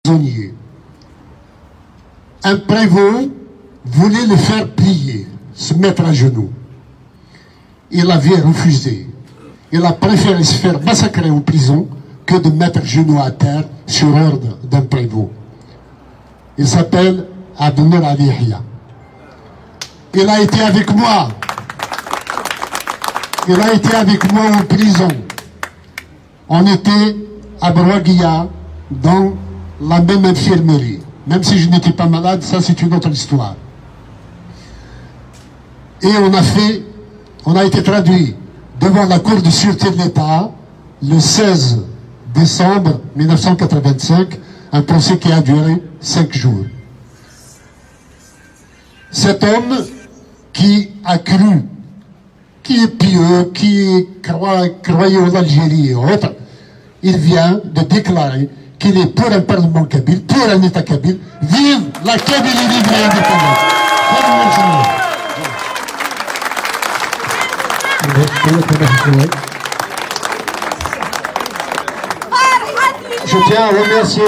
prisonnier. Un prévôt voulait le faire plier, se mettre à genoux. Il avait refusé. Il a préféré se faire massacrer en prison que de mettre genoux à terre sur ordre d'un prévôt. Il s'appelle Abdel Ali Yahya. Il a été avec moi. Il a été avec moi en prison. On était à Brouaguia, dans la même infirmerie. Même si je n'étais pas malade, ça c'est une autre histoire. Et on a été traduit devant la Cour de sûreté de l'État le 16 décembre 1985, un procès qui a duré 5 jours. Cet homme qui a cru, qui est pieux, qui croyait en Algérie et autres, il vient de déclarer qu'il est pour un parlement kabyle, pour un État kabyle. Vive la Kabylie libre et indépendante. Je tiens à remercier